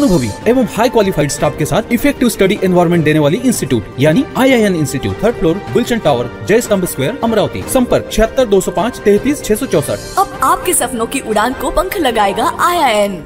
अनुभवी एवं हाई qualified staff के साथ इफेक्टिव स्टडी एनवायरनमेंट देने वाली इंस्टीट्यूट यानी IIN institute, 3rd floor, Gulshan tower, Jai Stambh square, Amravati. संपर्क 76 205 33 664। अब आपके सपनों की उड़ान को पंख लगाएगा IIN।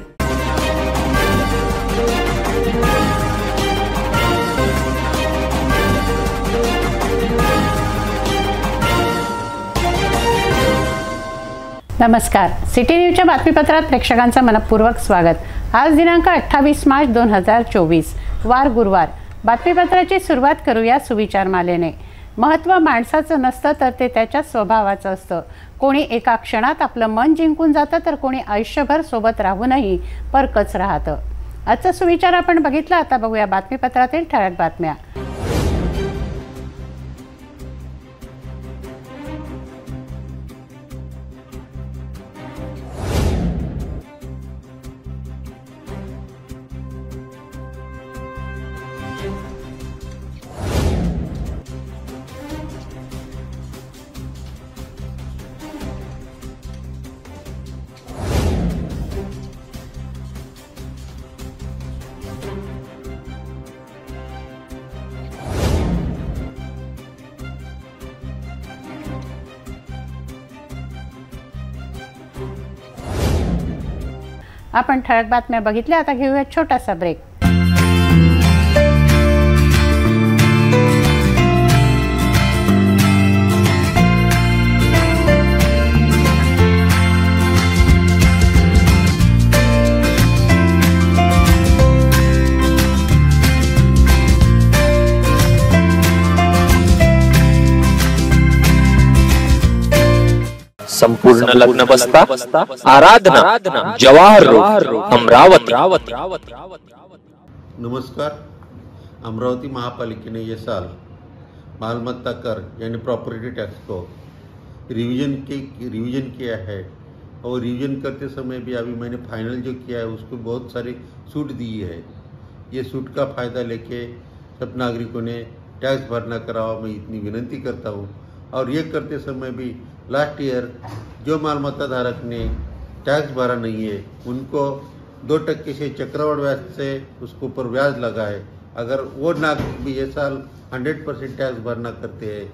नमस्कार, सिटी न्यूजच्या बातमीपत्रात प्रेक्षकांचं मनपूर्वक स्वागत। आज दिनांक 28 मार्च 2024, वार गुरुवार। बातमीपत्राची सुरुवात करूया सुविचारमालेने। महत्त्व माणसाचं नसतं तर ते त्याच्या स्वभावाचं असतं। कोणी एका क्षणात आपलं मन जिंकून जातं तर कोणी आयुष्यभर सोबत राहूनही परकच राहतं। आजचा सुविचार आपण बघितला, आता बघूया बातमीपत्रातील ठळक बातम्या। आपण ठळक बातम्या बघितल्या, आता घेऊया छोटासा ब्रेक। संपूर्ण लग्न बसता आराधना जवाहर रोड अमरावती। नमस्कार। अमरावती महापालिकेने ये साल मालमत्ता कर यानी प्रॉपर्टी टैक्स को रिवीजन किया है और रिवीजन करते समय भी अभी मैंने फाइनल जो किया है उसको बहुत सारी छूट दी है। ये छूट का फ़ायदा लेके सब नागरिकों ने टैक्स भरना करावा, मैं इतनी विनती करता हूँ। और ये करते समय भी लास्ट ईयर जो मालमत्ता धारक ने टैक्स भरा नहीं है उनको 2% से चक्रवृद्धि ब्याज से उसके ऊपर ब्याज लगा है। अगर वो नागरिक भी ये साल 100% टैक्स भरना करते हैं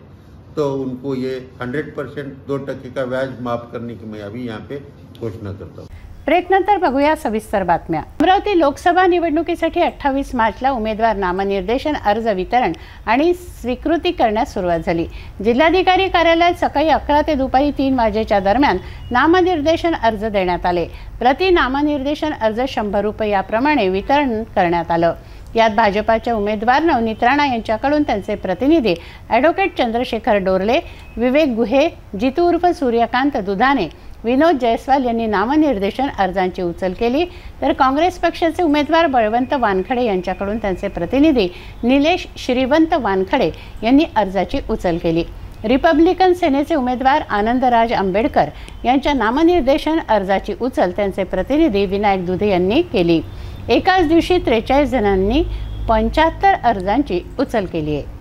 तो उनको ये 100% 2% का ब्याज माफ करने की मैं अभी यहाँ पे घोषणा करता हूँ। ब्रेक नंतर बघूया सविस्तर बातम्या। अमरावती लोकसभा निवडणुकीसाठी 28 मार्चला उमेदवार नामनिर्देशन अर्ज वितरण आणि स्वीकृती करण्यास सुरुवात झाली। जिल्हाधिकारी कार्यालयात सकाळी 11 ते दुपारी 3 वाजेच्या दरम्यान नामनिर्देशन अर्ज देण्यात आले। प्रति नामनिर्देशन अर्ज 100 रुपये याप्रमाणे वितरण करण्यात आलं। यात भाजपाच्या उमेदवार नवनीत राणा यांच्याकडून त्यांचे प्रतिनिधी ॲडव्होकेट चंद्रशेखर डोरले, विवेक गुहे, जितू उर्फ सूर्यकांत दुधाने, विनोद जयस्वाल यांनी नामनिर्देशन अर्जांची उचल केली, तर काँग्रेस पक्षाचे उमेदवार बळवंत वानखडे यांच्याकडून त्यांचे प्रतिनिधी निलेश श्रीवंत वानखडे यांनी अर्जाची उचल केली। रिपब्लिकन सेनेचे उमेदवार आनंदराज आंबेडकर यांच्या नामनिर्देशन अर्जाची उचल त्यांचे प्रतिनिधी विनायक दुधे यांनी केली। एकाच दिवशी 43 जणांनी 75 अर्जांची उचल केली आहे।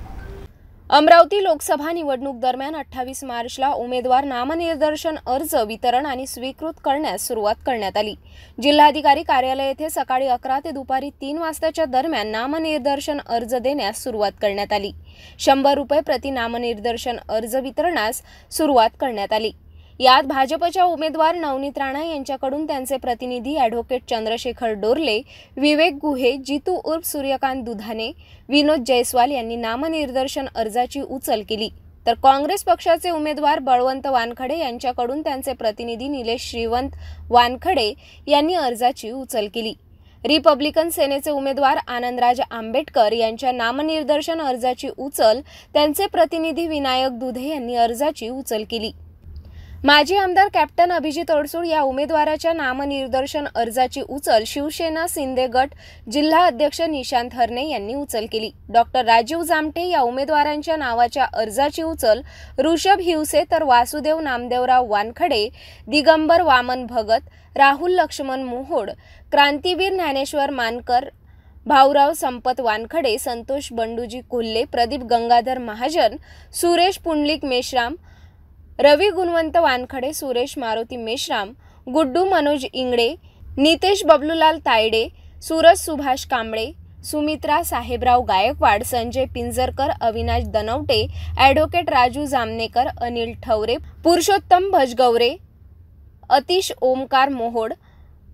अमरावती लोकसभा निवडणूक दरम्यान 28 मार्चला उमेदवार नामनिर्देशन अर्ज वितरण आणि स्वीकृत करण्यास सुरुवात करण्यात आली। जिल्हाधिकारी कार्यालय येथे सकाळी 11 ते दुपारी 3 वाजताच्या दरम्यान नामनिर्देशन अर्ज देण्यास सुरुवात करण्यात आली। 100 रुपये प्रति नामनिर्देशन अर्ज वितरणास सुरुवात करण्यात आली। यात भाजपच्या उमेदवार नवनीत राणा यांच्याकडून त्यांचे प्रतिनिधी ॲडव्होकेट चंद्रशेखर डोरले, विवेक गुहे, जितू उर्फ सूर्यकांत दुधाने, विनोद जयस्वाल यांनी नामनिर्देशन अर्जाची उचल केली, तर काँग्रेस पक्षाचे उमेदवार बळवंत वानखडे यांच्याकडून त्यांचे प्रतिनिधी निलेश श्रीवंत वानखडे यांनी अर्जाची उचल केली। रिपब्लिकन सेनेचे उमेदवार आनंदराज आंबेडकर यांच्या नामनिर्देशन अर्जाची उचल त्यांचे प्रतिनिधी विनायक दुधे यांनी अर्जाची उचल केली। माजी आमदार कॅप्टन अभिजित अडसूळ या उमेदवाराच्या नामनिर्देशन अर्जाची उचल शिवसेना शिंदे गट जिल्हा अध्यक्ष निशांत हरणे यांनी उचल केली। डॉक्टर राजीव जामटे या उमेदवारांच्या नावाच्या अर्जाची उचल ऋषभ हिवसे, तर वासुदेव नामदेवराव वानखडे, दिगंबर वामन भगत, राहुल लक्ष्मण मोहोड, क्रांतीवीर ज्ञानेश्वर मानकर, भाऊराव संपत वानखडे, संतोष बंडूजी कोल्हे, प्रदीप गंगाधर महाजन, सुरेश पुंडलिक मेश्राम, रवी गुणवंत वानखडे, सुरेश मारुती मेश्राम, गुड्डू मनोज इंगडे, नितेश बबलूलाल तायडे, सूरज सुभाष कांबळे, सुमित्रा साहेबराव गायकवाड, संजय पिंजरकर, अविनाश दनवटे, ॲडव्होकेट राजू जामनेकर, अनिल ठवरे, पुरुषोत्तम भजगवरे, अतिश ओमकार मोहोड,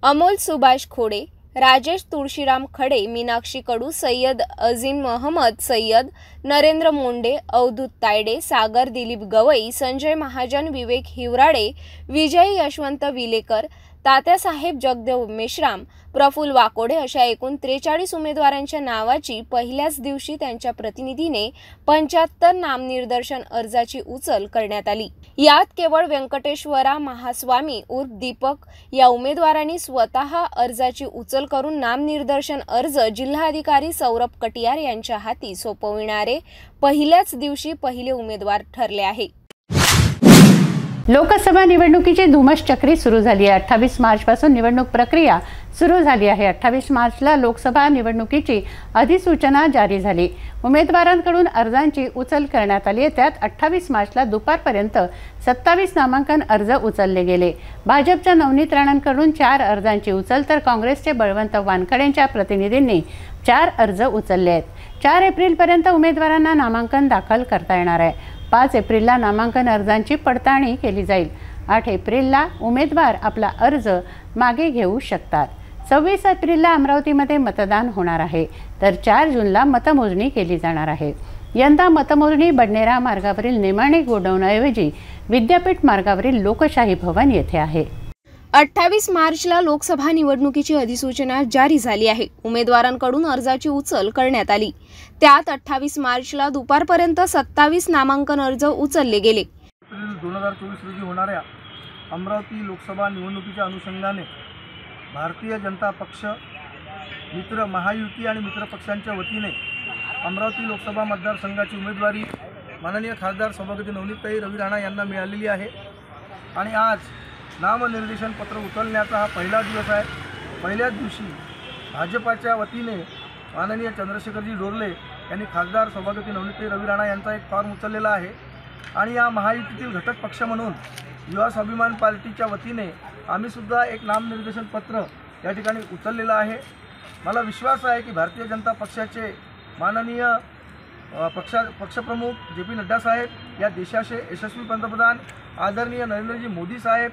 अमोल सुभाष खोडे, राजेश तुळशीराम खडे, मीनाक्षी कडू, सय्यद अजीम महम्मद सय्यद, नरेंद्र मोंडे, अवधूत तायडे, सागर दिलीप गवई, संजय महाजन, विवेक हिवराडे, विजय यशवंत विलेकर, तात्यासाहेब जगदेव मेश्राम, प्रफुल्ल वाकोडे अशा एकूण 43 उमेदवारांच्या नावाची पहिल्याच दिवशी त्यांच्या प्रतिनिधीने 75 नामनिर्देशन अर्जाची उचल करण्यात आली। यात केवळ व्यंकटेश्वरा महास्वामी उर्फ दीपक या उमेदवारांनी स्वतः अर्जाची उचल करून नामनिर्देशन अर्ज जिल्हाधिकारी सौरभ कटियार यांच्या हाती सोपविणारे पहिल्याच दिवशी पहिले उमेदवार ठरले आहे। लोकसभा निवडणुकीची धुमश्चक्री सुरू झाली आहे। 28 मार्चपासून निवडणूक प्रक्रिया सुरू झाली आहे। 28 मार्चला लोकसभा निवडणुकीची अधिसूचना जारी झाली। उमेदवारांकडून अर्जांची उचल करण्यात आली आहे। त्यात 28 मार्चला दुपारपर्यंत 27 नामांकन अर्ज उचलले गेले। भाजपच्या नवनीत राणांकडून 4 अर्जांची उचल तर काँग्रेसचे बळवंत वानखडेंच्या प्रतिनिधींनी 4 अर्ज उचलले आहेत। 4 एप्रिलपर्यंत उमेदवारांना नामांकन दाखल करता येणार आहे। 5 एप्रिलला नामांकन अर्जांची पडताळणी केली जाईल। 8 एप्रिलला उमेदवार आपला अर्ज मागे घेऊ शकतात। 26 एप्रिलला अमरावतीमध्ये मतदान होणार आहे तर 4 जूनला मतमोजणी केली जाणार आहे। यंदा मतमोजणी बडनेरा मार्गावरील नेमाणे गोडाऊनऐवजी विद्यापीठ मार्गावरील लोकशाही भवन येथे आहे। 28 मार्चला लोकसभा निवडणुकीची अधिसूचना जारी झाली आहे। उमेदवारांकडून अर्जाची उचल करण्यात आली। त्यात 28 मार्चला दुपारपर्यंत 27 नामांकन अर्ज उचलले गेले। एप्रिल 2024 रोजी होणाऱ्या अमरावती लोकसभा निवडणुकीच्या अनुषंगाने भारतीय जनता पक्ष, मित्र महायुती आणि मित्र पक्षांच्या वतीने अमरावती लोकसभा मतदारसंघाची उमेदवारी माननीय खासदार सौभाग्यवती नवनीतताई रवी राणा यांना मिळालेली आहे आणि आज नामनिर्देशन पत्र उचलण्याचा हा पहिला दिवस आहे। पहिल्याच दिवशी भाजपाच्या वतीने माननीय चंद्रशेखरजी डोरले यांनी खासदार सौभाग्यवती नवनीतताई रवी राणा यांचा एक फॉर्म उचललेला आहे आणि या महायुतीतील घटक पक्ष म्हणून युवा स्वाभिमान पार्टीच्या वतीने आम्ही सुद्धा एक नामनिर्देशन पत्र या ठिकाणी उचललेलं आहे। मला विश्वास आहे की भारतीय जनता पक्षाचे माननीय पक्षप्रमुख जे पी नड्डा साहेब, या देशाचे यशस्वी पंतप्रधान आदरणीय नरेंद्रजी मोदी साहेब,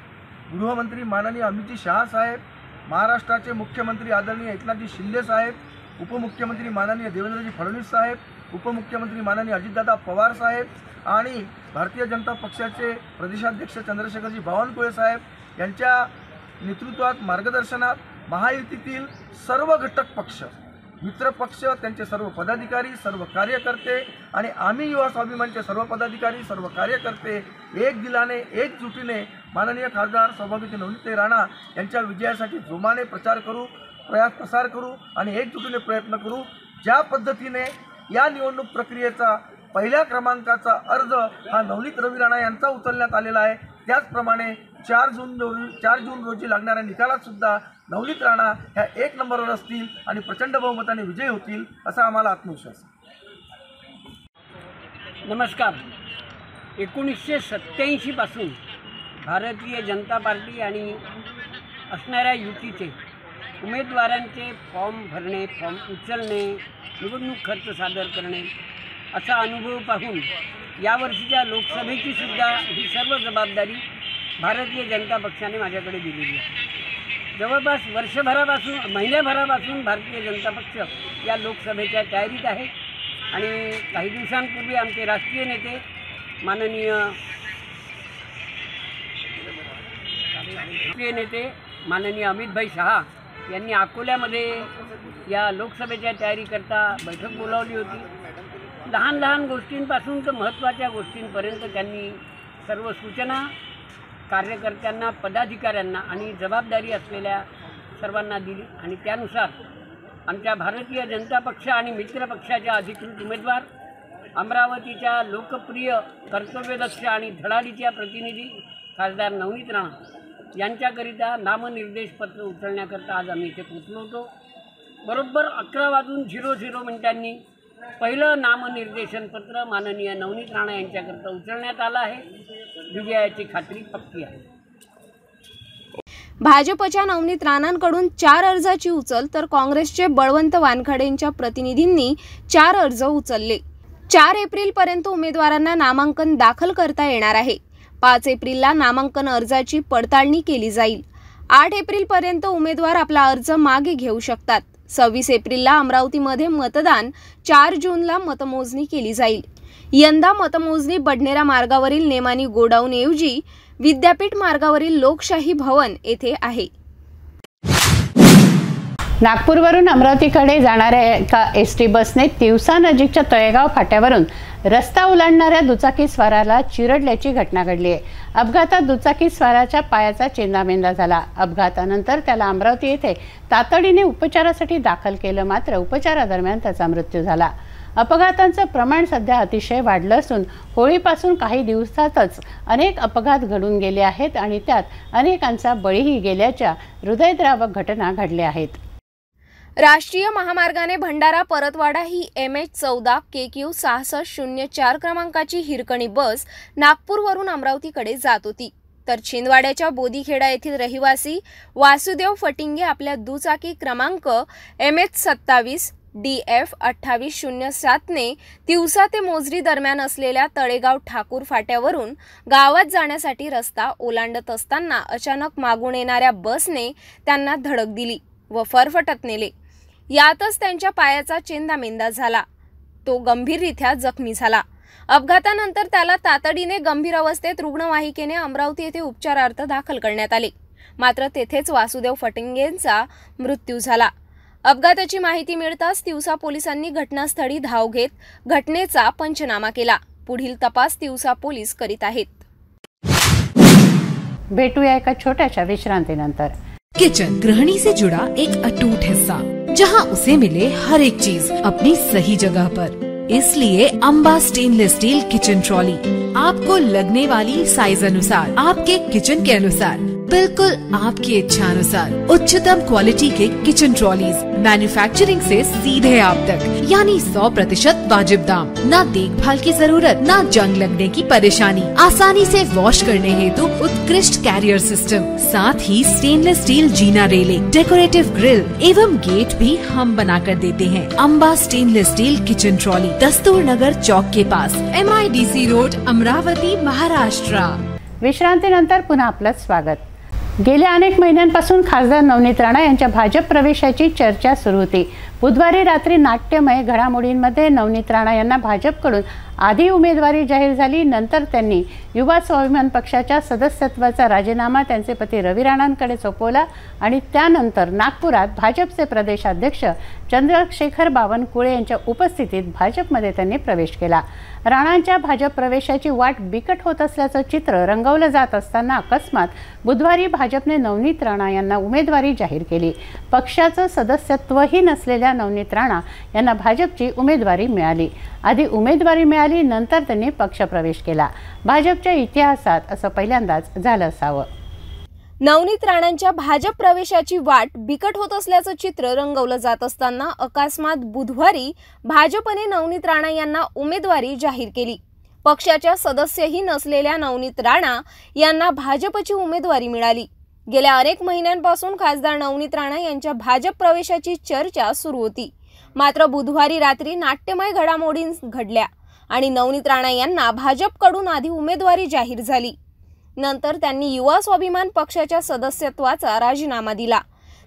गृहमंत्री माननीय अमितजी शहा साहेब, महाराष्ट्राचे मुख्यमंत्री आदरणीय एकनाथजी शिंदे साहेब, उपमुख्यमंत्री माननीय देवेंद्रजी फडणवीस साहेब, उपमुख्यमंत्री माननीय अजितदादा पवार साहेब आणि भारतीय जनता पक्षाचे प्रदेशाध्यक्ष चंद्रशेखरजी बावनकुळे साहेब यांच्या नेतृत्वात मार्गदर्शनात महायुतीतील सर्व घटक पक्ष, मित्र पक्ष, त्यांचे सर्व पदाधिकारी, सर्व कार्यकर्ते आणि आम्ही युवा स्वाभिमानचे सर्व पदाधिकारी, सर्व कार्यकर्ते एक दिलाने, एकजुटीने माननीय खासदार सौभाग्यवती नवनीतताई राणा यांच्या विजयासाठी जोमाने प्रसार करू आणि एकजुटीने प्रयत्न करू। ज्या पद्धतीने या निवडणूक प्रक्रियेचा पहिल्या क्रमांकाचा अर्ज हा नवनीत रवी राणा यांचा उचलण्यात आलेला आहे, त्याचप्रमाणे 4 जून रोजी लागणाऱ्या निकालात सुद्धा नवनीत राणा ह्या 1 नंबरवर असतील आणि प्रचंड बहुमताने विजयी होतील असा आम्हाला आत्मविश्वास आहे। नमस्कार। 1987 पासून भारतीय जनता पार्टी आणि असणाऱ्या युतीचे उमेदवारांचे फॉर्म भरणे, फॉर्म उचलणे, निवडणूक खर्च सादर करणे असा अनुभव पाहून यावर्षीच्या लोकसभेची सुद्धा ही सर्व जबाबदारी भारतीय जनता पक्षाने माझ्याकडे दिलेली आहे। जवळपास महिन्याभरापासून भारतीय जनता पक्ष या लोकसभेच्या तयारीत आहे आणि काही दिवसांपूर्वी आमचे राष्ट्रीय नेते माननीय अमितभाई शहा यांनी अकोल्यामध्ये या लोकसभेच्या तयारीकरता बैठक बोलावली होती। लहान लहान गोष्टींपासून तर महत्त्वाच्या गोष्टींपर्यंत त्यांनी सर्व सूचना कार्यकर्त्यांना, पदाधिकाऱ्यांना आणि जबाबदारी असलेल्या सर्वांना दिली आणि त्यानुसार आमच्या भारतीय जनता पक्ष आणि मित्र पक्षाच्या अधिकृत उमेदवार, अमरावतीच्या लोकप्रिय, कर्तव्यदक्ष आणि धडाडीच्या प्रतिनिधी खासदार नवनीत राणा यांच्याकरिता नामनिर्देश पत्र उचलण्याकरता आज आम्ही इथे पोचलो होतो। बरोबर 11:00 पहिलं नामनिर्देशन पत्र माननीय नवनीत राणा यांच्याकरता उचलण्यात आलं आहे। विजयाची खात्री पक्की आहे। भाजपच्या नवनीत राणांकडून 4 अर्जाची उचल तर काँग्रेसचे बळवंत वानखडेंच्या प्रतिनिधींनी 4 अर्ज उचलले। 4 एप्रिलपर्यंत उमेदवारांना नामांकन दाखल करता येणार आहे। 5 एप्रिलला नामांकन अर्जाची पडताळणी केली जाईल। 8 एप्रिलपर्यंत उमेदवार आपला अर्ज मागे घेऊ शकतात। 26 एप्रिलला अमरावतीमध्ये मतदान, 4 जूनला मतमोजणी केली जाईल। यंदा मतमोजणी बडनेरा मार्गावरील नेमानी गोडाऊन ऐवजी विद्यापीठ मार्गावरील लोकशाही भवन येथे आहे। नागपूरवरून अमरावतीकडे जाणाऱ्या एका एसटी बसने तिवसा नजीकच्या तळेगाव फाट्यावरून रस्ता ओलांडणाऱ्या दुचाकी स्वाराला चिरडल्याची घटना घडली आहे। अपघातात दुचाकी स्वाराच्या पायाचा चेंदामेंदा झाला। अपघातानंतर त्याला अमरावती येथे तातडीने उपचारासाठी दाखल केलं, मात्र उपचारादरम्यान त्याचा मृत्यू झाला। अपघातांचं प्रमाण सध्या अतिशय वाढलं असून होळीपासून काही दिवसातच अनेक अपघात घडून गेले आहेत आणि त्यात अनेकांचा बळीही गेल्याच्या हृदयद्रावक घटना घडल्या आहेत। राष्ट्रीय महामार्गाने भंडारा परतवाडा ही MH14 KQ 6604 क्रमांकाची हिरकणी बस नागपूरवरून अमरावतीकडे जात होती, तर छिंदवाड्याच्या बोदीखेडा येथील रहिवासी वासुदेव फटिंगे आपल्या दुचाकी क्रमांक MH27 DF 2807 ने तिवसा ते मोजरी दरम्यान असलेल्या तळेगाव ठाकूर फाट्यावरून गावात जाण्यासाठी रस्ता ओलांडत असताना अचानक मागून येणाऱ्या बसने त्यांना धडक दिली व फरफटत नेले। यातच त्यांच्या पायाचा चेंदामेंदा झाला। तो गंभीररित्या जखमी झाला। अपघातानंतर त्याला तातडीने गंभीर अवस्थेत रुग्णवाहिकेने अमरावती येथे उपचारार्थ दाखल करण्यात आले, मात्र तेथेच वासुदेव फटिंगेंचा मृत्यू झाला। अपघाताची माहिती मिळताच तिवसा पोलिसांनी घटनास्थळी धाव घेत घटनेचा पंचनामा केला। पुढील तपास तिवसा पोलीस करीत आहेत। भेटूया एका छोट्याशा विश्रांतीनंतर। किचन गृहिणी से जुड़ा एक अटूट हिस्सा, जहां उसे मिले हर एक चीज अपनी सही जगह पर। इसलिए Amba stainless steel kitchen trolley आपको लगने वाली साइज अनुसार, आपके किचन के अनुसार, बिल्कुल आपकी इच्छा अनुसार उच्चतम क्वालिटी के किचन ट्रॉलीज मैन्युफैक्चरिंग से सीधे आप तक, यानी 100% वाजिब दाम, न देखभाल की जरूरत, न जंग लगने की परेशानी, आसानी से वॉश करने हेतु उत्कृष्ट कैरियर सिस्टम, साथ ही स्टेनलेस स्टील जीना रेलिंग, डेकोरेटिव ग्रिल एवं गेट भी हम बना कर देते हैं। Amba stainless steel kitchen trolley, Dastur Nagar चौक के पास, MIDC रोड, अमरावती, महाराष्ट्र। विश्रांतीनंतर पुन्हा आपलं स्वागत। गेल्या अनेक महिन्यांपासून खासदार नवनीत राणा यांच्या भाजप प्रवेशाची चर्चा सुरू होती। बुधवारी रात्री नाट्यमय घडामोडींमध्ये नवनीत राणा यांना भाजपकडून आधी उमेदवारी जाहीर झाली, नंतर त्यांनी युवा स्वाभिमान पक्षाच्या सदस्यत्वाचा राजीनामा त्यांचे पती रवी राणांकडे सोपवला आणि त्यानंतर नागपुरात भाजपचे प्रदेशाध्यक्ष चंद्रशेखर बावनकुळे यांच्या उपस्थितीत भाजपमध्ये त्यांनी प्रवेश केला। राणांच्या भाजप प्रवेशाची वाट बिकट होत असल्याचं चित्र रंगवलं जात असताना अकस्मात बुधवारी भाजपने नवनीत राणा यांना उमेदवारी जाहीर केली। पक्षाचं सदस्यत्वही नसलेल्या नवनीत राणा यांना भाजपची उमेदवारी मिळाली। आधी उमेदवारी मिळाली, नंतर त्यांनी पक्षप्रवेश केला। भाजपच्या इतिहासात असं पहिल्यांदाच झालं असावं। नवनीत राणांच्या भाजप प्रवेशाची वाट बिकट होत असल्याचं चित्र रंगवलं जात असताना अकस्मात बुधवारी भाजपने नवनीत राणा यांना उमेदवारी जाहीर केली। पक्षाच्या सदस्यही नसलेल्या नवनीत राणा यांना भाजपची उमेदवारी मिळाली। गेल्या अनेक महिन्यांपासून खासदार नवनीत राणा यांच्या भाजप प्रवेशाची चर्चा सुरू होती, मात्र बुधवारी रात्री नाट्यमय घडामोडी घडल्या आणि नवनीत राणा यांना भाजपकडून आधी उमेदवारी जाहीर झाली। नंतर त्यांनी युवा स्वाभिमान पक्षाच्या सदस्यत्वाचा राजीनामा दिला।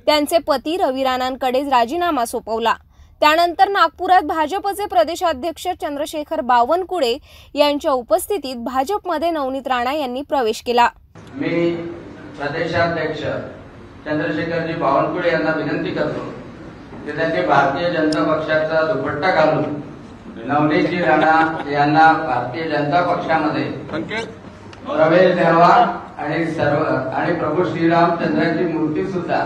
त्यांचे पती रवी राणांकडे राजीनामा सोपवला। त्यानंतर नागपुरात भाजपचे प्रदेशाध्यक्ष चंद्रशेखर बावनकुळे यांच्या उपस्थितीत भाजपमध्ये नवनीत राणा यांनी प्रवेश केला। मी प्रदेशाध्यक्ष चंद्रशेखरजी बावनकुळे यांना विनंती करतो की त्यांनी भारतीय जनता पक्षाचा दुपट्टा घालून नवनीतजी राणा यांना भारतीय जनता पक्षामध्ये प्रवेश द्यावा आणि प्रभू श्रीरामचंद्राची मूर्ती सुद्धा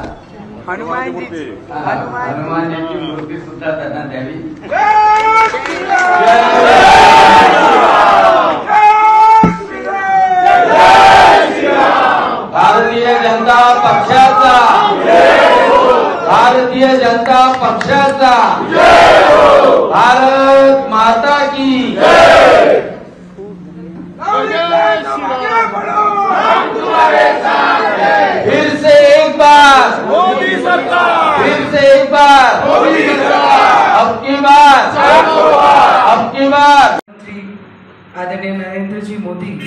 हनुमानजीची मूर्ती सुद्धा त्यांना द्यावी। भारतीय जनता पक्षाचा, भारतीय जनता पक्षाचा, भारत माता की फिर से एक मोदी सरकार, फिर से एक बार मोदी सरकार, अब की बार, अब की बार। आदरणीय नरेंद्रजी मोदी,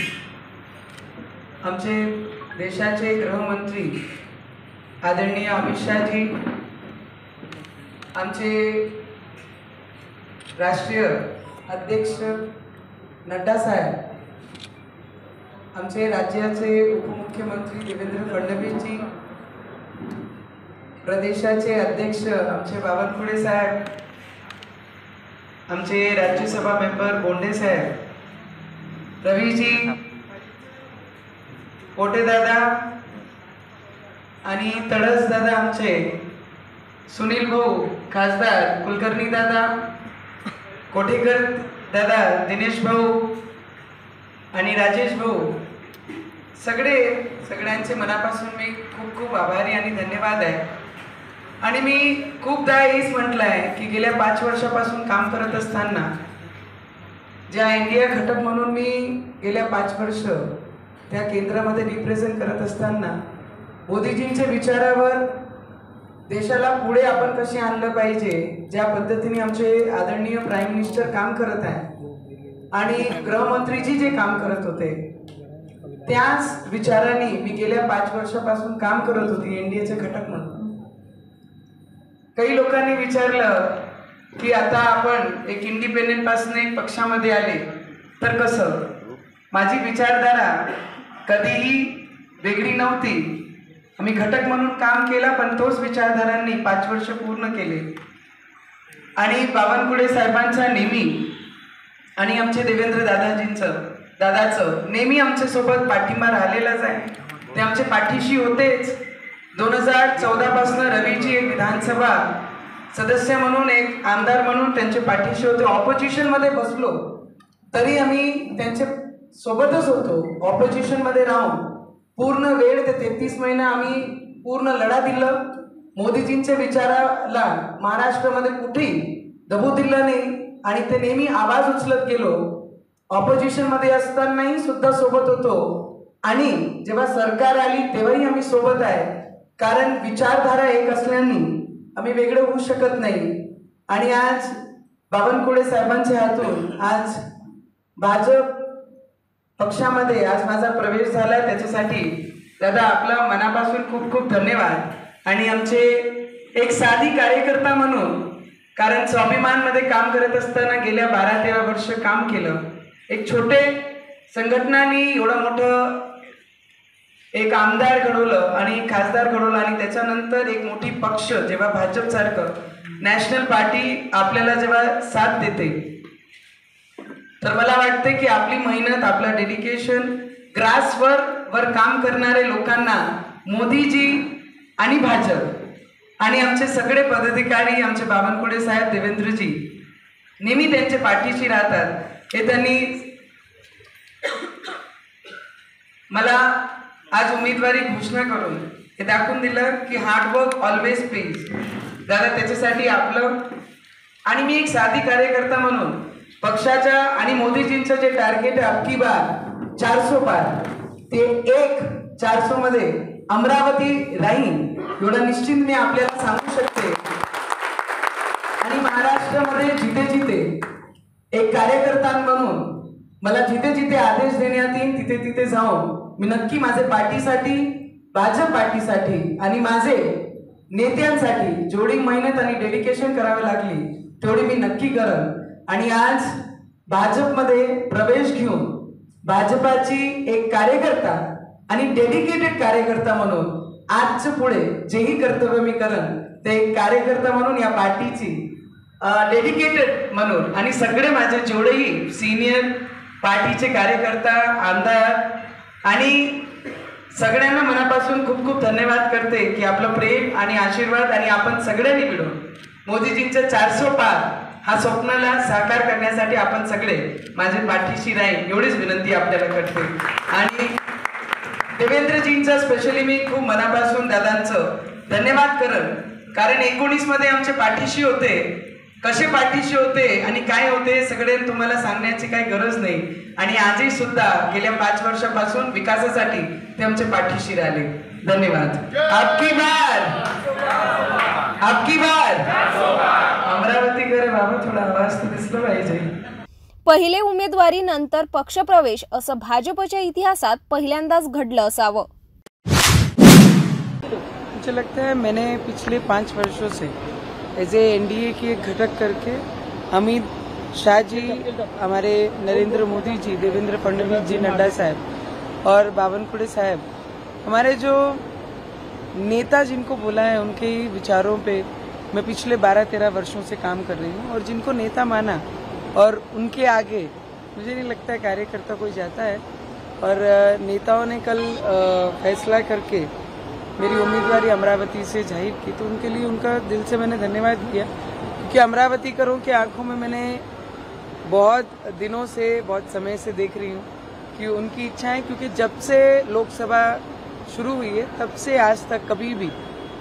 आमचे देशाचे गृहमंत्री आदरणीय अमित शाहजी, आमचे राष्ट्रीय अध्यक्ष नड्डा साहेब, आमचे राज्याचे उपमुख्यमंत्री देवेंद्र फडणवीसजी, प्रदेशाचे अध्यक्ष आमचे बावनकुळे साहेब, आमचे राज्यसभा मेंबर बोंडे साहेब, रवीजी, पोटे दादा आणि तडस दादा, आमचे सुनील भाऊ खासदार, कुलकर्णी दादा, कोठेकर दादा, दिनेश भाऊ आणि राजेश भाऊ, सगळ्यांचे मनापासून मी खूप खूप आभारी आणि धन्यवाद आहे। आणि मी खूपदा हेच म्हटलं आहे की गेल्या 5 वर्षापासून काम करत असताना, ज्या इंडिया घटक म्हणून मी गेल्या 5 वर्ष त्या केंद्रामध्ये रिप्रेझेंट करत असताना, मोदीजींच्या विचारावर देशाला पुढे आपण कसे आणलं पाहिजे, ज्या पद्धतीने आमचे आदरणीय प्राईम मिनिस्टर काम करत आहे आणि गृहमंत्रीजी जे काम करत होते, त्याच विचाराने मी गेल्या 5 वर्षापासून काम करत होती एनडीएचे घटक म्हणून। काही लोकांनी विचारलं की आता आपण एक इंडिपेंडेंट पासून एक पक्षामध्ये आले तर कसं। माझी विचारधारा कधीही वेगळी नव्हती, आम्ही घटक म्हणून काम केलं, पण तोच विचारधारांनी 5 वर्ष पूर्ण केले। आणि बावनकुळे साहेबांचा नेहमी आणि आमचे देवेंद्र दादाचं नेहमी आमच्यासोबत पाठिंबा राहिलेलाच आहे। ते आमच्या पाठीशी होतेच। 2014 पासून रवीजी एक विधानसभा सदस्य म्हणून, एक आमदार म्हणून त्यांच्या पाठीशी होते। ऑपोजिशन मध्ये बसलो तरी आम्ही त्यांच्या सोबतच होतो। ऑपोजिशन मध्ये राहून पूर्ण वेळ ते 33 महिने आम्ही पूर्ण लढा दिला। मोदीजींच्या विचाराला महाराष्ट्रामध्ये कुठेही दबू दिलं नाही आणि ते नेहमी आवाज उचलत गेलो। ऑपोजिशन मध्ये असतानाही सुद्धा सोबत होतो आणि जेव्हा सरकार आली तेव्हाही आम्ही सोबत आहे, कारण विचारधारा एक असल्याने आम्ही वेगळे होऊ शकत नाही। आणि आज बावनकुळे साहेबांच्या हातून आज भाजप पक्षामध्ये आज माझा प्रवेश झाला, त्याच्यासाठी दादा आपला मनापासून खूप खूप धन्यवाद। आणि आमचे एक साधी कार्यकर्ता म्हणून, कारण स्वाभिमानमध्ये काम करत असताना गेल्या 12-13 वर्ष काम केलं, एक छोटे संघटनांनी एवढं मोठं एक आमदार घडवलं आणि खासदार घडवलं आणि त्याच्यानंतर एक मोठी पक्ष जेव्हा भाजप सारखं नॅशनल पार्टी आपल्याला जेव्हा साथ देते, तर मला वाटते की आपली मेहनत, आपला डेडिकेशन, ग्रासवर काम करणारे लोकांना मोदीजी आणि भाजप आणि आमचे सगळे पदाधिकारी, आमचे बावनकुळे साहेब, देवेंद्रजी नेहमी त्यांच्या पाठीशी राहतात। हे त्यांनी मला आज उमेदवारी घोषणा करून हे दाखवून दिलं की हार्डवर्क ऑलवेज पेज। दादा त्याच्यासाठी आपलं आणि मी एक साधी कार्यकर्ता म्हणून पक्षाच्या आणि मोदीजींचं जे टार्गेट आहे अबकी बार 400 पार, ते 400 मध्ये अमरावती राहीन एवढं निश्चित मी आपल्याला सांगू शकते। आणि महाराष्ट्रामध्ये जिथे जिथे एक कार्यकर्ता म्हणून मला जिथे जिथे आदेश देण्यात येईल तिथे तिथे जाऊन मी नक्की माझे पार्टीसाठी, भाजप पार्टीसाठी आणि माझे नेत्यांसाठी जेवढी मेहनत आणि डेडिकेशन करावी लागली तेवढी मी नक्की करन। आणि आज भाजपमध्ये प्रवेश घेऊन भाजपाची एक कार्यकर्ता आणि डेडिकेटेड कार्यकर्ता म्हणून आजच्या पुढे जेही कर्तव्य मी करन ते एक कार्यकर्ता म्हणून या पार्टीची डेडिकेटेड म्हणून आणि सगळे माझे जेवढेही सिनियर पार्टीचे कार्यकर्ता, आमदार आणि सगळ्यांना मनापासून खूप खूप धन्यवाद करते की आपलं प्रेम आणि आशीर्वाद आणि आपण सगळ्यांनी मिळून मोदीजींचं 400 पार हा स्वप्नाला साकार करण्यासाठी आपण सगळे माझे पाठीशी राहील एवढीच विनंती आपल्याला करते। आणि देवेंद्रजींचं स्पेशली मी खूप मनापासून दादांचं धन्यवाद करन, कारण 19 मध्ये आमच्या पाठीशी होते, कसे पाठीशी होते आणि काय होते सगळे तुम्हाला सांगण्याची काही गरज नाही। आणि आजही सुद्धा गेल्या 5 वर्षापासून विकासासाठी ते आमच्या पाठीशी राहिले। धन्यवाद. आपकी बार अमरावतीकर बाबा, थोडा आवाज तर दिसला पाहिजे. पहिले उमेदवारीनंतर पक्षप्रवेश असं भाजपच्या इतिहासात पहिल्यांदाच घडलं असावं. मुझे लगता है मैंने पिछले 5 वर्षों से एज ए एनडीए की एक घटक करके अमित शाह जी, हमारे नरेंद्र मोदी जी, देवेंद्र फडणवीस जी, नड्डा साहब और बावनकुळे साहब, हमारे जो नेता जिनको बोला है उनके ही विचारों पे मैं पिछले 12-13 वर्षों से काम कर रही हूँ. और जिनको नेता माना और उनके आगे मुझे नहीं लगता है कार्यकर्ता कोई जाता है. और नेताओं ने कल फैसला करके मेरी उम्मीदवारी अमरावती से जाहिर की, तो उनके लिए उनका दिल से मैंने धन्यवाद किया. क्योंकि अमरावतीकरों की आंखों में मैंने बहुत दिनों से, बहुत समय से देख रही हूँ कि उनकी इच्छाएं, क्योंकि जब से लोकसभा शुरू हुई है तब से आज तक कभी भी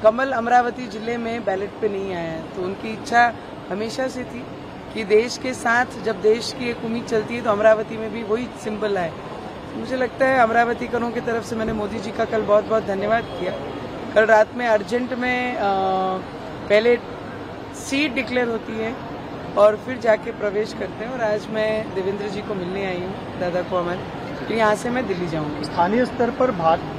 कमल अमरावती जिले में बैलेट पे नहीं आया है. तो उनकी इच्छा हमेशा से थी कि देश के साथ जब देश की एक उम्मीद चलती है तो अमरावती में भी वही सिंबल आए. मुझे लगता है अमरावतीकरों की तरफ से मैंने मोदी जी का कल बहुत बहुत धन्यवाद किया. कल रात में अर्जेंट में पहले सीट डिक्लेयर होती है और फिर जाके प्रवेश करते हैं. और आज मैं देवेंद्र जी को मिलने आई हूँ, दादा को हमारे, तो यहाँ से मैं दिल्ली जाऊंगी. स्थानीय स्तर पर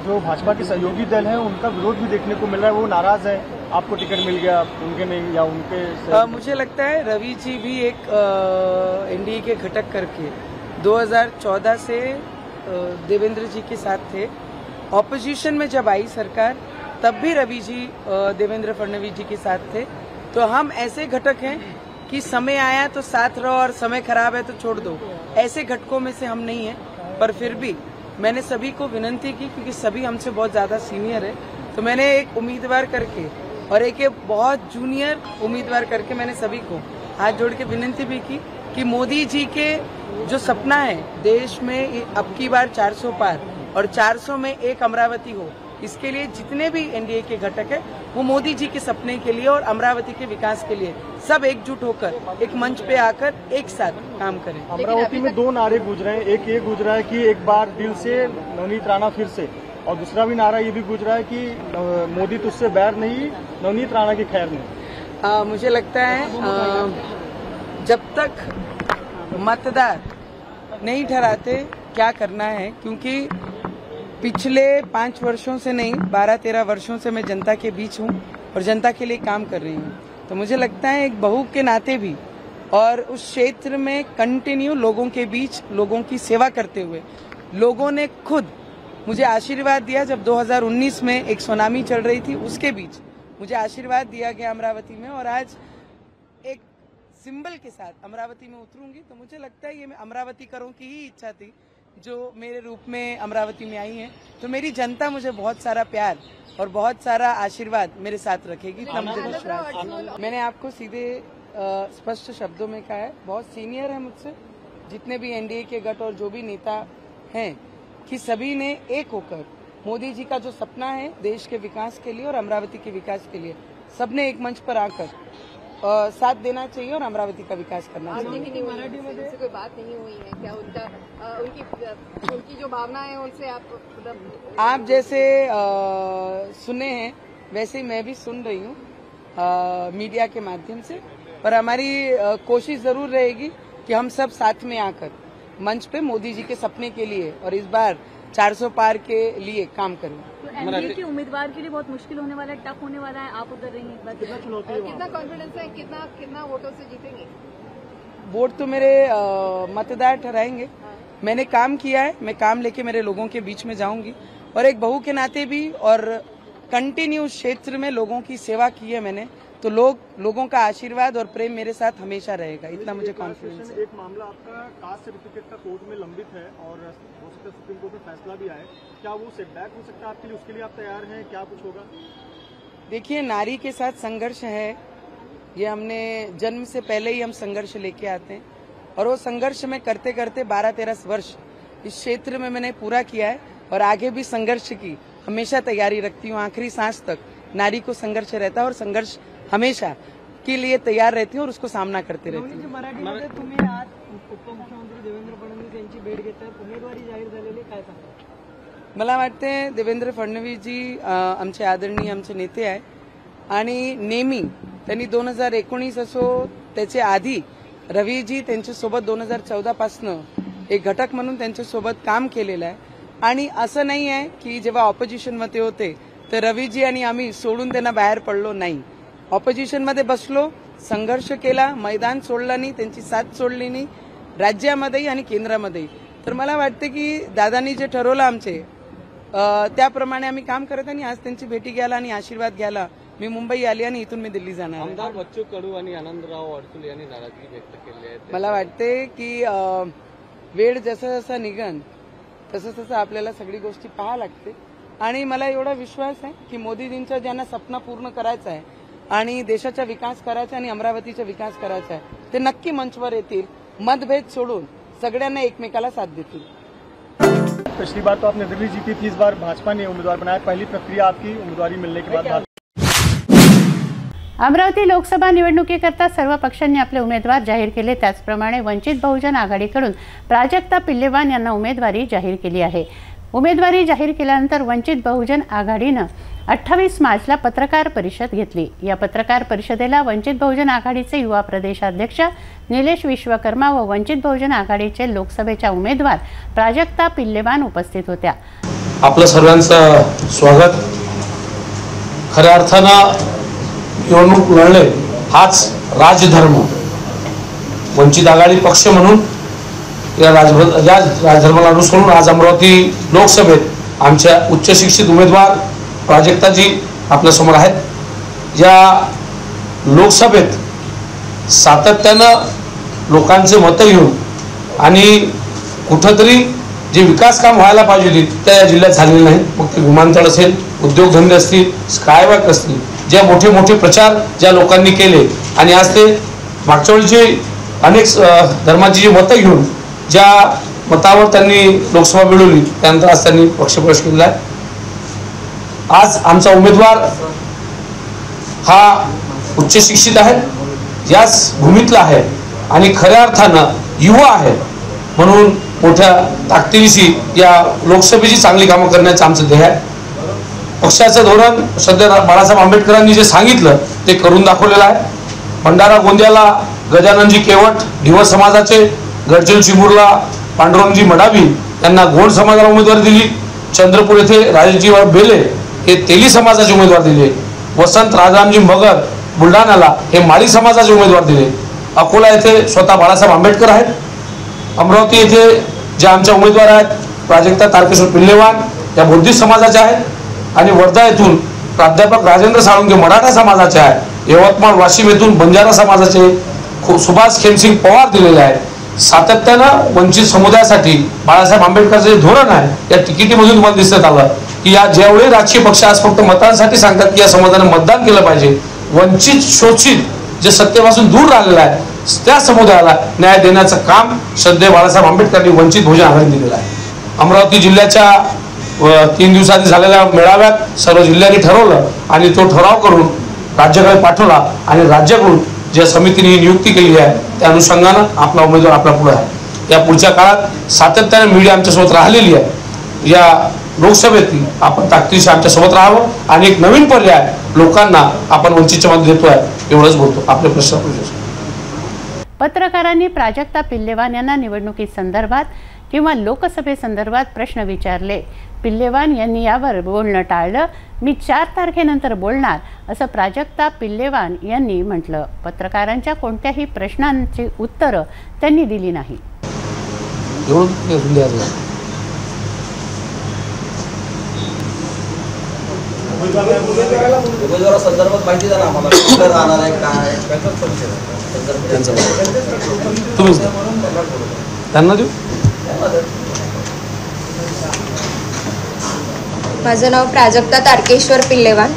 जो भाजपा के सहयोगी दल हैं उनका विरोध भी देखने को मिल रहा है. वो नाराज है, आपको टिकट मिल गया, उनके नहीं, या उनके मुझे लगता है रवि जी भी एक एनडीए के घटक करके 2014 से देवेंद्र जी के साथ थे. ऑपोजिशन में जब आई सरकार तब भी रवि जी देवेंद्र फडणवीस जी के साथ थे. तो हम ऐसे घटक हैं कि समय आया तो साथ रहो और समय खराब है तो छोड़ दो. ऐसे घटकों में से हम नहीं हैं. पर फिर भी मैंने सभी को विनती की, क्योंकि सभी हमसे बहुत ज्यादा सीनियर है, तो मैंने एक उम्मीदवार करके और एक बहुत जूनियर उम्मीदवार करके मैंने सभी को हाथ जोड़ के विनती भी की कि मोदी जी के जो सपना है देश में अब की बार 400 पार और 400 में एक अमरावती हो, इसके लिए जितने भी एनडीए के घटक है वो मोदी जी के सपने के लिए और अमरावती के विकास के लिए सब एकजुट होकर एक मंच पे आकर एक साथ काम करें. अमरावती में 2 नारे गूंज रहे हैं. एक ये गूंज रहा है कि एक बार दिल से नवनीत राणा फिर से, और दूसरा भी नारा ये भी गूंज रहा है कि मोदी तुझसे बैर नहीं, नवनीत राणा की खैर नहीं. मुझे लगता है जब तक मतदार नहीं ठहराते क्या करना है, क्योंकि पिछले 5 वर्षों से नहीं 12-13 वर्षों से मैं जनता के बीच हूँ और जनता के लिए काम कर रही हूँ. तो मुझे लगता है एक बहू के नाते भी और उस क्षेत्र में कंटिन्यू लोगों के बीच लोगों की सेवा करते हुए लोगों ने खुद मुझे आशीर्वाद दिया. जब 2019 में एक सुनामी चल रही थी उसके बीच मुझे आशीर्वाद दिया गया अमरावती में, और आज एक सिंबल के साथ अमरावती में उतरूंगी. तो मुझे लगता है ये अमरावतीकरों की ही इच्छा थी जो मेरे रूप में अमरावती में आई है. तो मेरी जनता मुझे बहुत सारा प्यार और बहुत सारा आशीर्वाद मेरे साथ रखेगी, इतना मुझे विश्वास. मैंने आपको सीधे स्पष्ट शब्दों में कहा है, बहुत सीनियर है मुझसे जितने भी एनडीए के गठ और जो भी नेता हैं, कि सभी ने एक होकर मोदी जी का जो सपना है देश के विकास के लिए और अमरावती के विकास के लिए सबने एक मंच पर आकर साथ देना चाहिए और अमरावती का विकास करना चाहिए. मराठी में कोई बात नहीं हुई है क्या? उनकी जो भावना है उनसे आप जैसे सुने हैं वैसे ही मैं भी सुन रही हूँ मीडिया के माध्यम से. पर हमारी कोशिश जरूर रहेगी कि हम सब साथ में आकर मंच पे मोदी जी के सपने के लिए और इस बार 400 पार के लिए काम करें. तो एनडीए के उम्मीदवार के लिए बहुत मुश्किल होने वाला है, टफ होने वाला है. आप उधर रहेंगे, कितना कॉन्फिडेंस है, कितना वोटों से जीतेंगे? वोट तो मेरे मतदार ठहराएंगे. मैंने काम किया है, मैं काम लेके मेरे लोगों के बीच में जाऊंगी और एक बहू के नाते भी और कंटिन्यू क्षेत्र में लोगों की सेवा की है मैंने, तो लोगों का आशीर्वाद और प्रेम मेरे साथ हमेशा रहेगा, इतना मुझे कॉन्फिडेंस है. एक मामला आपका कास्ट सर्टिफिकेट का कोर्ट में लंबित है और हो सकता है सुप्रीम कोर्ट में फैसला भी आए, क्या वो सेटबैक हो सकता है आपके लिए? उसके लिए आप तैयार हैं? क्या कुछ होगा? देखिए, नारी के साथ संघर्ष है, ये हमने जन्म से पहले ही हम संघर्ष लेके आते हैं और वो संघर्ष में करते करते 12-13 वर्ष इस क्षेत्र में मैंने पूरा किया है और आगे भी संघर्ष की हमेशा तैयारी रखती हूँ. आखिरी सांस तक नारी को संघर्ष रहता है और संघर्ष हमेशा के लिए तयार रहती हूँ और उसको सामना करते रहती हूँ. मराठीमध्ये तुम्ही आज उपमुख्यमंत्री देवेंद्र फडणवीस यांची भेट घेताय, उमेदवारी जाहीर झालेली, काय सांगा? मला वाटते देवेंद्र फडणवीसजी आमचे आदरणीय आमचे नेते आहे आणि नेहमी त्यांनी 2019 असो त्याचे आधी रवीजी त्यांच्यासोबत 2014 पासून एक घटक म्हणून त्यांच्यासोबत काम केलेलं आहे आणि असं नाही आहे की जेव्हा ऑपोजिशनमध्ये होते तर रवीजी आणि आम्ही सोडून त्यांना बाहेर पडलो नाही. ऑपोजिशनमध्ये बसलो, संघर्ष केला, मैदान सोडलं नाही, त्यांची साथ सोडली नाही राज्यामध्येही आणि केंद्रामध्येही. तर मला वाटते की दादांनी जे ठरवलं आमचे त्याप्रमाणे आम्ही काम करत आणि आज त्यांची भेटी घ्यायला आणि आशीर्वाद घ्यायला मी मुंबई आली आणि इथून मी दिल्ली जाणार. आमदार बच्चू कडू आणि आनंदराव अडसूळ यांनी नाराजगी व्यक्त केली आहे. मला वाटते की वेळ जसं जसं निघन तसं तसं आपल्याला सगळी गोष्टी पाहायला लागते आणि मला एवढा विश्वास आहे की मोदीजींचं ज्यांना स्वप्न पूर्ण करायचं आहे आणि देशाचा विकास करायचा आणि अमरावतीचा विकास करायचा आहे ते नक्की मंचवर येतील, मतभेद सोडून सगळ्यांना एकमेकाला साथ देतील. पिछली बार तो आपने दिल्ली जीती थी, इस बार भाजपा ने उम्मीदवार बनाया, पहली प्रक्रिया आपकी उम्मीदवारी मिलने के बाद. अमरावती लोकसभा निवडणुकीकरता सर्व पक्षांनी आपले उमेदवार जाहीर केले. त्याचप्रमाणे वंचित बहुजन आघाडीकडून प्राजक्ता पिल्लेवान यांना उमेदवारी जाहीर केली आहे. उमेदवारी जाहीर केल्यानंतर वंचित बहुजन आघाडीनं 28 मार्चला पत्रकार परिषद घेतली. या पत्रकार परिषदेला वंचित बहुजन आघाडीचे युवा प्रदेशाध्यक्ष निलेश विश्वकर्मा व वंचित बहुजन आघाडीचे लोकसभेच्या उमेदवार प्राजक्ता पिल्लेवान उपस्थित होत्या. आपलं सर्वांचं स्वागत. खऱ्या अर्थानं निवडणूक लढणे हाच राजधर्म. वंचित आघाडी पक्ष म्हणून या राजधर्माला अनुसरून आज अमरावती लोकसभेत आमच्या उच्च शिक्षित उमेदवार प्राजक्ताजी आपल्यासमोर आहेत. या लोकसभेत सातत्यानं लोकांचे मतं घेऊन आणि कुठंतरी जे विकास काम व्हायला पाहिजे त्या या जिल्ह्यात झालेले नाहीत. मग ते विमानतळ असेल, उद्योगधंदे असतील, स्कायवॉक असतील, ज्या मोठे मोठे प्रचार ज्या लोकांनी केले आणि आज ते मागच्या वेळीची अनेक धर्माची जी मतं घेऊन ज्या मतावर त्यांनी लोकसभा मिळवली त्यानंतर आज त्यांनी पक्षप्रवेश केलेला आहे. आज आमचा उमेदवार हा उच्च शिक्षित आहे, याच भूमीतला आहे आणि खऱ्या अर्थानं युवा आहे म्हणून मोठ्या ताकदीनिशी या लोकसभेची चांगली कामं करण्याचं आमचं ध्येय आहे. पक्षाचं धोरण सध्या बाळासाहेब आंबेडकरांनी जे सांगितलं ते करून दाखवलेलं आहे. भंडारा गोंदियाला गजाननजी केवट ढिवस समाजाचे, गडचिरोली चिमूरला पांडुरंगजी मडावी यांना गोंड समाजाला उमेदवारी दिली. चंद्रपूर येथे राजेजी बेले हे तेली समाजाचे उमेदवार दिले. वसंत राजारामजी मगर बुलढाण्याला हे माळी समाजाचे उमेदवार दिले. अकोला येथे स्वतः बाळासाहेब आंबेडकर आहेत. अमरावती येथे जे आमच्या उमेदवार आहेत प्राजक्ता तारकेश्वर पिल्लेवान या बौद्धिस्ट समाजाच्या आहेत आणि वर्धा येथून प्राध्यापक राजेंद्र साळुंके मराठा समाजाचे आहेत. यवतमाळ वाशिम येथून बंजारा समाजाचे सुभाष खेमसिंग पवार दिलेले आहेत. सातत्यानं वंचित समुदायासाठी बाळासाहेब आंबेडकरचं जे धोरण आहे या तिकिटीमधून तुम्हाला दिसत आलं की या जेवढे राजकीय पक्ष आज फक्त मतांसाठी सांगतात की या समाजाने मतदान केलं पाहिजे, वंचित शोषित जे सत्तेपासून दूर राहिलेलं आहे त्या समुदायाला न्याय देण्याचं काम श्रद्धेय बाळासाहेब आंबेडकरांनी वंचित बहुजन आघाडीने दिलेलं आहे. अमरावती जिल्ह्याच्या 3 दिवसांनी झालेल्या मेळाव्यात सर्व जिल्ह्यांनी ठरवलं आणि तो ठराव करून राज्याकडे पाठवला आणि राज्याकडून ज्या समितीने नियुक्ती केली आहे त्या अनुषंगानं आपला उमेदवार आपल्या पुढे आहे. या पुढच्या काळात सातत्याने मीडिया आमच्यासोबत राहिलेली आहे. या लोकसभेत आपण ताकदीशी आमच्यासोबत राहावं आणि एक नवीन पर्याय लोकांना आपण वंचितच्या मध्ये देतोय एवढंच बोलतो. आपले प्रश्न पत्रकारांनी प्राजक्ता पिल्लेवान यांना निवडणुकी संदर्भात किंवा लोकसभेसंदर्भात प्रश्न विचारले. पिल्लेवान यांनी यावर बोलणं टाळलं. मी 4 तारखेनंतर बोलणार असं प्राजक्ता पिल्लेवान यांनी म्हटलं. पत्रकारांच्या कोणत्याही प्रश्नांची उत्तरं त्यांनी दिली नाही. संदर्भात माहिती द्या ना आम्हाला, कुठं राहणार आहे काय त्यांना देऊ. माझं नाव प्राजक्ता तारकेश्वर पिल्लेवान.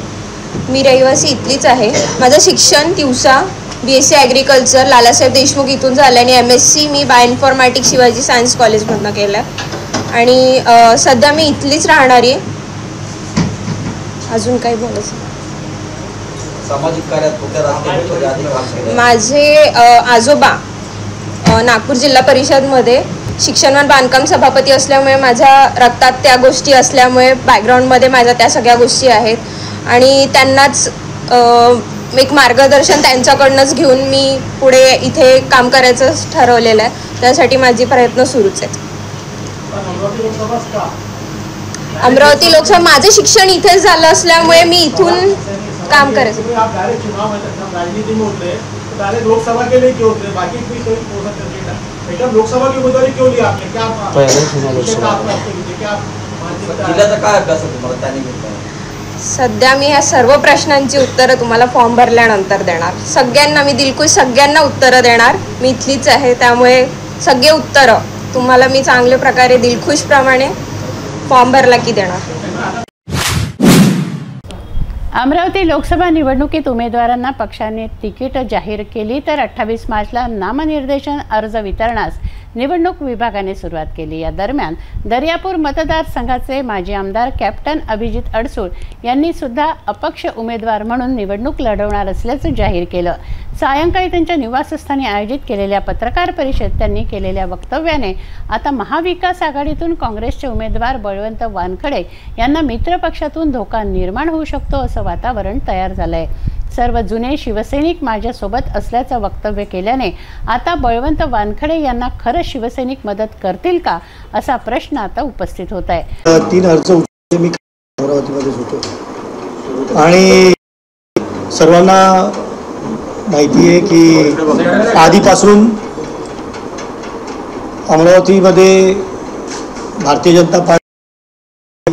मी रहिवासी इथलीच आहे. माझं शिक्षण तिवसा BSc ॲग्रिकल्चर लालासाहेब देशमुख इथून झालं आणि MSc मी बायोइन्फॉर्मॅटिक्स शिवाजी सायन्स कॉलेजमधनं केलं आणि सध्या मी इथलीच राहणारी आहे. अजून काही बोलायचं? सामाजिक कार्यात माझे आजोबा नागपूर जिल्हा परिषदमध्ये शिक्षण व बांधकाम सभापती असल्यामुळे माझ्या रक्तात त्या गोष्टी असल्यामुळे बॅकग्राऊंडमध्ये माझ्या त्या सगळ्या गोष्टी आहेत आणि त्यांनाच एक मार्गदर्शन त्यांच्याकडनंच घेऊन मी पुढे इथे काम करायचं ठरवलेलं आहे. त्यासाठी माझे प्रयत्न सुरूच आहेत. अमरावती लोकसभा माझं शिक्षण इथेच झालं असल्यामुळे मी इथून काम करायचं. लोकसभा के लिए क्यों उतरे? बाकी कोई हो सकता है एकदम लोकसभा की उम्मीदवारी क्यों ली आपने? क्या सध्या मी ह्या सर्व प्रश्नांची उत्तरं तुम्हाला फॉर्म भरल्यानंतर देणार. सगळ्यांना मी दिलखुश सगळ्यांना उत्तरं देणार. मी इथलीच आहे त्यामुळे सगळे उत्तरं तुम्हाला मी चांगल्या प्रकारे दिलखुशप्रमाणे फॉर्म भरला की देणार. अमरावती लोकसभा निवडणुकीत उमेदवारांना पक्षाने तिकीट जाहीर केली तर 28 मार्चला नामनिर्देशन अर्ज वितरणास निवडणूक विभागाने सुरुवात केली. या दरम्यान दर्यापूर मतदारसंघाचे माजी आमदार कॅप्टन अभिजित अडसूळ यांनी सुद्धा अपक्ष उमेदवार म्हणून निवडणूक लढवणार असल्याचं जाहीर केलं. सायंकाळी त्यांच्या निवासस्थानी आयोजित केलेल्या पत्रकार परिषदेत त्यांनी केलेल्या वक्तव्याने आता महाविकास आघाडीतून काँग्रेसचे उमेदवार बळवंत वानखडे यांना मित्रपक्षातून धोका निर्माण होऊ शकतो असं वातावरण तयार झालंय. सर्व जुने शिवसैनिक माझ्यासोबत असल्याचं वक्तव्य केल्याने आता बळवंत वानखडे यांना खरं शिवसैनिक मदत करतील का असा प्रश्न आता उपस्थित होत आहे. 3 अर्ज मी अमरावतीमध्येच होतो आणि सर्वांना माहिती आहे की आधीपासून अमरावतीमध्ये भारतीय जनता पार्टी,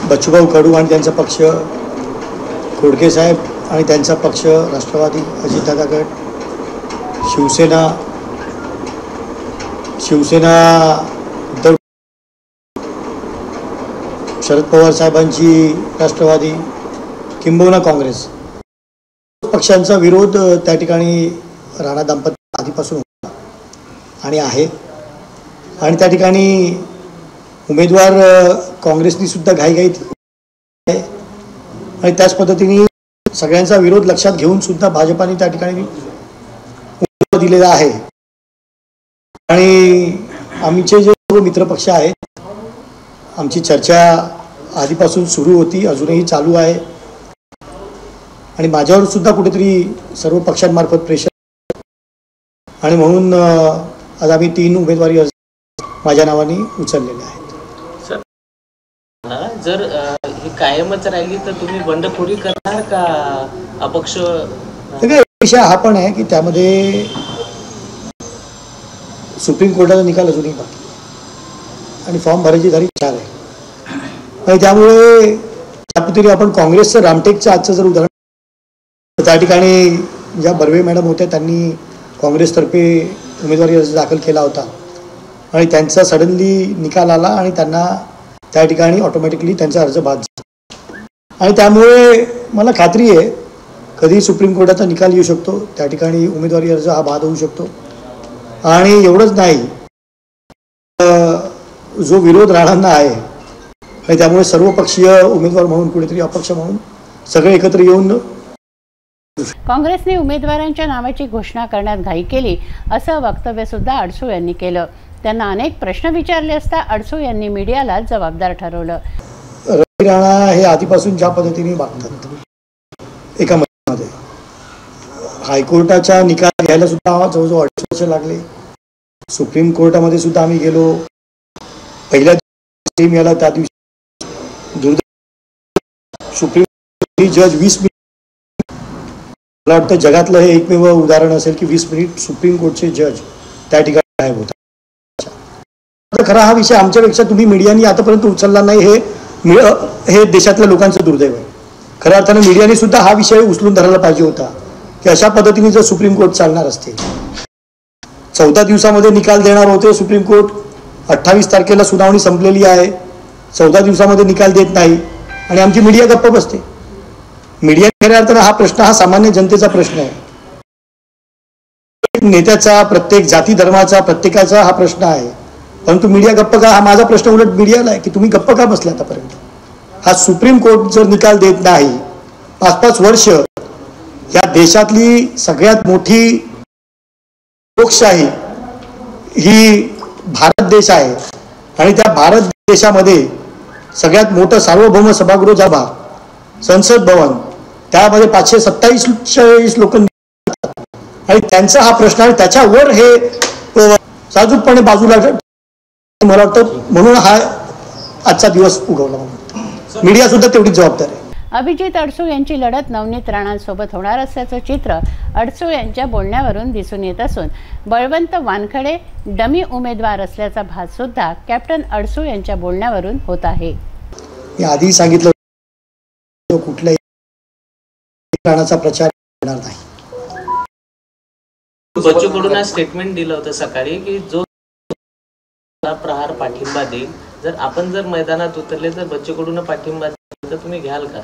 बच्चूभाऊ कडू आणि त्यांचा पक्ष, खोडके साहेब आणि त्यांचा पक्ष, राष्ट्रवादी, अजितदादा गट, शिवसेना उद्धव, शरद पवार साहेबांची राष्ट्रवादी किंबहुना काँग्रेस पक्षांचा विरोध त्या ठिकाणी राणा दाम्पत्य आधीपासून होता आणि आहे. आणि त्या ठिकाणी उमेदवार काँग्रेसनी सुद्धा घाईघाईत आहे आणि त्याच पद्धतीने सगळ्यांचा विरोध लक्षात घेऊन सुद्धा भाजपाने त्या ठिकाणी उमेदवार दिलेला आहे. आणि आमचे जे सर्व मित्रपक्ष आहेत, आमची चर्चा आधीपासून सुरू होती, अजूनही चालू आहे आणि माझ्यावर सुद्धा कुठेतरी सर्व पक्षांमार्फत प्रेशर आणि म्हणून आज आम्ही 3 उमेदवारी अर्ज माझ्या नावाने उचललेले आहेत. जर ही कायमच राहिली तर तुम्ही बंडखोरी करणार का अपक्ष? विषय हा पण आहे की त्यामध्ये सुप्रीम कोर्टाचा निकाल अजूनही बाकी आणि फॉर्म भरायची तारीख 4 आहे आणि त्यामुळे त्यापद्धतीने आपण काँग्रेसचं रामटेकचं आजचं जर उदाहरण, त्या ठिकाणी ज्या बर्वे मॅडम होत्या त्यांनी काँग्रेसतर्फे उमेदवारी अर्ज दाखल केला होता आणि त्यांचा सडनली निकाल आला आणि त्यांना त्या ठिकाणी ऑटोमॅटिकली त्यांचा अर्ज बाद झाला आणि त्यामुळे मला खात्री आहे कधी सुप्रीम कोर्टाचा निकाल येऊ शकतो, त्या ठिकाणी उमेदवारी अर्ज हा बाद होऊ शकतो. आणि एवढंच नाही, जो विरोध राहणार आहे आणि त्यामुळे सर्व पक्षीय उमेदवार म्हणून कुठेतरी अपक्ष म्हणून सगळे एकत्र येऊन काँग्रेसने उमेदवारांच्या नावाची घोषणा करण्यात घाई केली असं वक्तव्य सुद्धा अडसूळ यांनी केलं. त्यांना अनेक प्रश्न विचारले असता अडसूळ यांनी मीडियाला जबाबदार ठरवलं. रवी राणा हे आधीपासून ज्या पद्धतीने वागतात एका मध्ये, हायकोर्टाचा निकाल घ्यायला सुद्धा जवळजवळ 2.5 वर्ष लागले. सुप्रीम कोर्टामध्ये सुद्धा आम्ही गेलो. पहिल्या दिवशी मिळाला त्या दिवशी सुप्रीम जज 20 मिनिट, मला वाटतं जगातलं हे एकमेव उदाहरण असेल की 20 मिनिट सुप्रीम कोर्टचे जज त्या ठिकाणी गायब होता. खरा हा विषय आमच्यापेक्षा तुम्ही मीडियानी आतापर्यंत उचलला नाही, हे देशातल्या लोकांचं दुर्दैव आहे. खऱ्या अर्थानं मीडियाने सुद्धा हा विषय उचलून धरायला पाहिजे होता की अशा पद्धतीने जर सुप्रीम कोर्ट चालणार असते, 14 दिवसामध्ये निकाल देणार होते सुप्रीम कोर्ट, 28 तारखेला सुनावणी संपलेली आहे, 14 दिवसामध्ये निकाल देत नाही आणि आमची मीडिया गप्प बसते. मीडिया खऱ्या अर्थानं हा प्रश्न हा सामान्य जनतेचा प्रश्न आहे, नेत्याचा, प्रत्येक जाती धर्माचा, प्रत्येकाचा हा प्रश्न आहे. परंतु मीडिया गप्प का, हा माझा प्रश्न उलट मीडियाला आहे की तुम्ही गप्प का बसले आतापर्यंत. हा सुप्रीम कोर्ट जर निकाल देत नाही, 5-5 वर्ष या देशातली सगळ्यात मोठी लोकशाही ही भारत देश आहे आणि त्या भारत देशामध्ये सगळ्यात मोठं सार्वभौम सभागृह जागा संसद भवन, त्यामध्ये 527 लोक आणि त्यांचा हा प्रश्न आहे, त्याच्यावर हे साजूकपणे बाजूला मला वाटतं म्हणून हा आजचा दिवस उगवला. मीडिया सुद्धा तेवढीच जबाबदार आहे. अभिजित अडसूळ यांची लढत नवनीत राणांसोबत होणार असल्याचं चित्र अडसूळ यांच्या बोलण्यावरून दिसून येत असून बळवंत वानखडे डमी उमेदवार असल्याचा भास सुद्धा कॅप्टन अडसूळ यांच्या बोलण्यावरून होत आहे. मी आधी सांगितलं कुठल्याही राणाचा प्रचार करणार नाही. बच्चू कडून स्टेटमेंट दिलं होतं सकाळी की जो प्रहार पाठिंबा देईल, जर आपण जर मैदानात उतरले तर बच्चू कडून पाठिंबा देईल तर तुम्ही घ्याल का?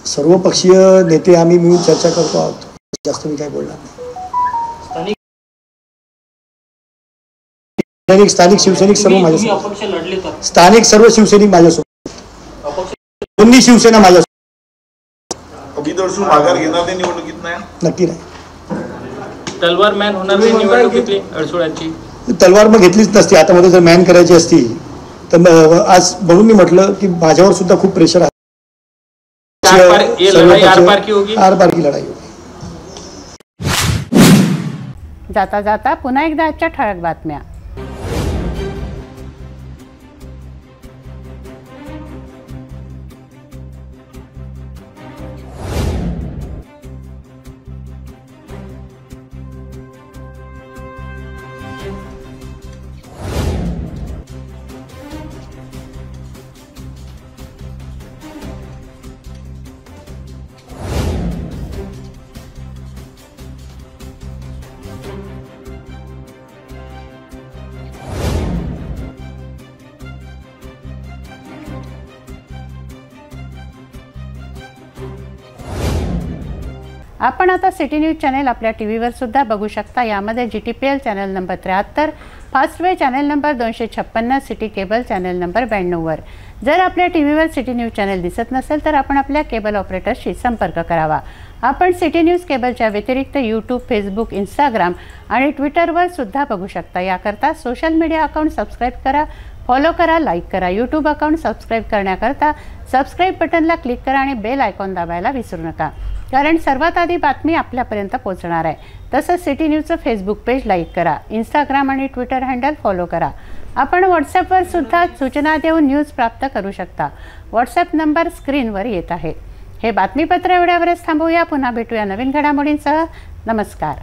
सर्व पक्षीय नेते आम्ही मिळून चर्चा करतो आहोत, जास्त मी काय बोलणार नाही. स्थानिक शिवसैनिक सर्व माझ्यासोबत, स्थानिक सर्व शिवसैनिक माझ्यासोबत, दोन्ही शिवसेना माझ्यासोबत. अभिजित अडसूळ माघार घेणार नाही निवडणुकीत? नाही, नक्की नाही. तलवार मॅन होणार नाही निवडणुकीतली अडसूळांची? तलवार मग घेतलीच नसती. आता मध्ये जर मॅन करायची असती तर आज म्हणून मी म्हटलं की माझ्यावर सुद्धा खूप प्रेशर आहे. आर-पार की लढाई होती. जाता जाता पुन्हा एकदा आजच्या ठळक बातम्या. आपण आता सिटी न्यूज चॅनल आपल्या टीव्हीवर सुद्धा बघू शकता. यामध्ये GTPL channel number 73, Fastway channel number 256, city cable channel number 92वर. जर आपल्या टीव्हीवर सिटी न्यूज चॅनल दिसत नसेल तर आपण आपल्या केबल ऑपरेटरशी संपर्क करावा. आपण सिटी न्यूज केबलच्या व्यतिरिक्त यूट्यूब, फेसबुक, इंस्टाग्राम आणि ट्विटरवर सुद्धा बघू शकता. याकरता सोशल मीडिया अकाउंट सबस्क्राईब करा, फॉलो करा, लाईक करा. यूट्यूब अकाउंट सबस्क्राईब करण्याकरता सबस्क्राईब बटनला क्लिक करा आणि बेल आयकॉन दाबायला विसरू नका, कारण सर्वात आधी बातमी आपल्यापर्यंत पोहोचणार आहे. तसंच सिटी न्यूजचं फेसबुक पेज लाईक करा, इंस्टाग्राम आणि ट्विटर हँडल फॉलो करा. आपण व्हॉट्सॲपवर सुद्धा सूचना देऊन न्यूज प्राप्त करू शकता. व्हॉट्सॲप नंबर स्क्रीनवर येत आहे. हे बातमीपत्र एवढ्यावरच थांबूया. पुन्हा भेटूया नवीन घडामोडींसह. नमस्कार.